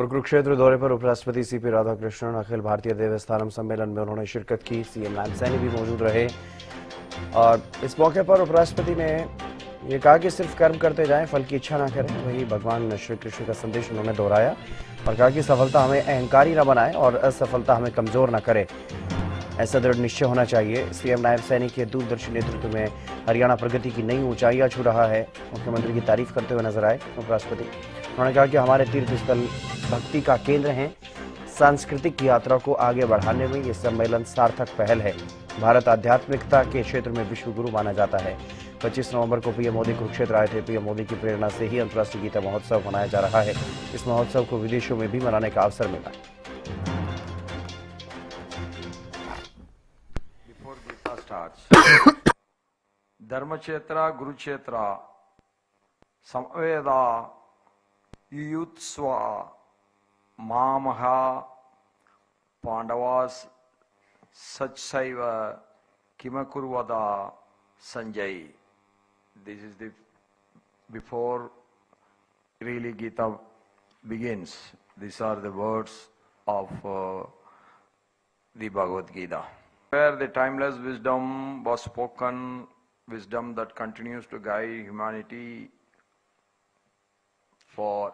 और कुरुक्षेत्र दौरे पर उपराष्ट्रपति सीपी राधाकृष्णन अखिल भारतीय देवस्थानम सम्मेलन में उन्होंने शिरकत की। सीएम नायब सैनी भी मौजूद रहे और इस मौके पर उपराष्ट्रपति ने ये कहा कि सिर्फ कर्म करते जाएं, फल की इच्छा ना करें। वहीं भगवान श्री कृष्ण का संदेश उन्होंने दोहराया और कहा कि सफलता हमें अहंकारी न बनाए और असफलता हमें कमजोर न करे, ऐसा दृढ़ निश्चय होना चाहिए। सीएम नायब सैनी के दूरदर्शी नेतृत्व में हरियाणा प्रगति की नई ऊंचाइयां छू रहा है। मुख्यमंत्री की तारीफ करते हुए नजर आए उपराष्ट्रपति। उन्होंने कहा कि हमारे तीर्थ स्थल भक्ति का केंद्र हैं। सांस्कृतिक यात्रा को आगे बढ़ाने में ये सम्मेलन सार्थक पहल है। भारत आध्यात्मिकता के क्षेत्र में विश्व गुरु माना जाता है। 25 नवंबर को पीएम मोदी कुरुक्षेत्र आए थे। पीएम मोदी की प्रेरणा से ही अंतर्राष्ट्रीय गीता महोत्सव मनाया जा रहा है। इस महोत्सव को विदेशों में भी मनाने का अवसर मिला। धर्मक्षेत्र गुरुक्षेत्र Samaveda युयुत्स्व मामहा Pandavas सचैव किमकुर्वदा Sanjay. This is the before really Gita begins. These are the words of the Bhagavad Gita, where the timeless wisdom was spoken, wisdom that continues to guide humanity for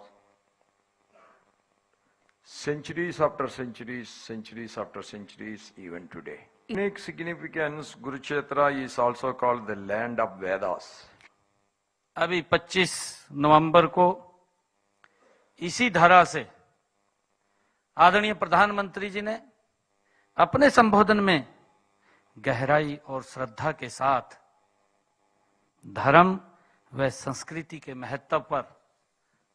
centuries after centuries, centuries after centuries, even today. Unique significance, Kurukshetra is also called the land of Vedas. अभी 25 नवंबर को इसी धारा से आदरणीय प्रधानमंत्री जी ने अपने संबोधन में गहराई और श्रद्धा के साथ धर्म व संस्कृति के महत्व पर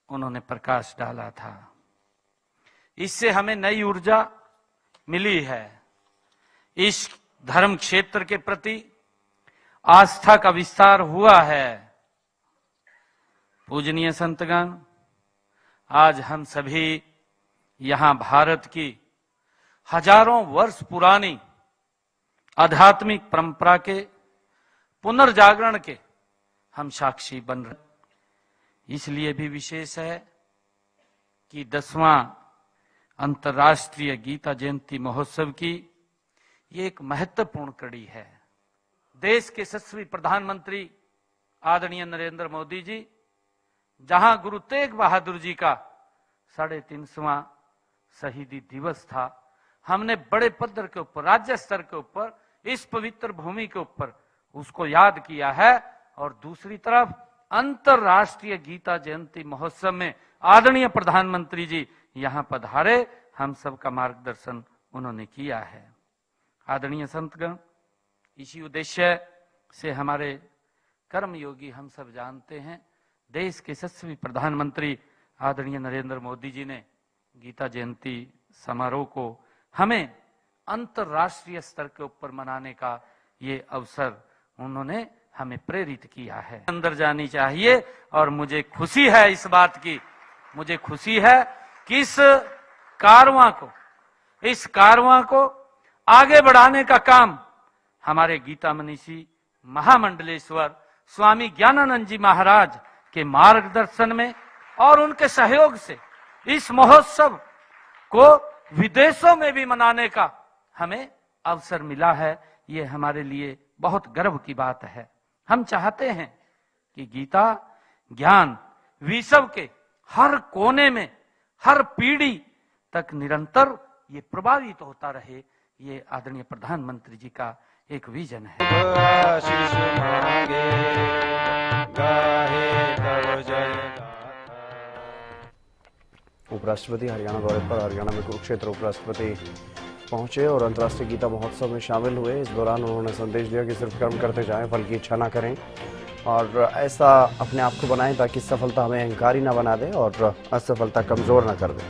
उन्होंने प्रकाश डाला था। इससे हमें नई ऊर्जा मिली है। इस धर्म क्षेत्र के प्रति आस्था का विस्तार हुआ है। पूजनीय संतगण, आज हम सभी यहां भारत की हजारों वर्ष पुरानी आध्यात्मिक परंपरा के पुनर्जागरण के हम साक्षी बन रहे। इसलिए भी विशेष है कि 10वां अंतर्राष्ट्रीय गीता जयंती महोत्सव की ये एक महत्वपूर्ण कड़ी है। देश के यशस्वी प्रधानमंत्री आदरणीय नरेंद्र मोदी जी जहां गुरु तेग बहादुर जी का 350वां शहीदी दिवस था, हमने बड़े पद्धर के ऊपर, राज्य स्तर के ऊपर, इस पवित्र भूमि के ऊपर उसको याद किया है। और दूसरी तरफ अंतर्राष्ट्रीय गीता जयंती महोत्सव में आदरणीय प्रधानमंत्री जी यहां पधारे, हम सबका मार्गदर्शन उन्होंने किया है। आदरणीय संतगण, इसी उद्देश्य से हमारे कर्मयोगी हम सब जानते हैं, देश के यशस्वी प्रधानमंत्री आदरणीय नरेंद्र मोदी जी ने गीता जयंती समारोह को हमें अंतर्राष्ट्रीय स्तर के ऊपर मनाने का ये अवसर उन्होंने हमें प्रेरित किया है। अंदर जानी चाहिए और मुझे खुशी है इस बात की, मुझे खुशी है कि इस कारवां को आगे बढ़ाने का काम हमारे गीता मनीषी महामंडलेश्वर स्वामी ज्ञानानंद जी महाराज के मार्गदर्शन में और उनके सहयोग से इस महोत्सव को विदेशों में भी मनाने का हमें अवसर मिला है। ये हमारे लिए बहुत गर्व की बात है। हम चाहते हैं कि गीता ज्ञान विश्व के हर कोने में, हर पीढ़ी तक निरंतर ये प्रभावित होता रहे। ये आदरणीय प्रधानमंत्री जी का एक विजन है। उपराष्ट्रपति हरियाणा दौरे पर हरियाणा में कुरुक्षेत्र उपराष्ट्रपति पहुंचे और अंतर्राष्ट्रीय गीता महोत्सव में शामिल हुए। इस दौरान उन्होंने संदेश दिया कि सिर्फ कर्म करते जाएं, फल की इच्छा ना करें और ऐसा अपने आप को बनाएं ताकि सफलता हमें अहंकारी ना बना दे और असफलता कमजोर ना कर दे।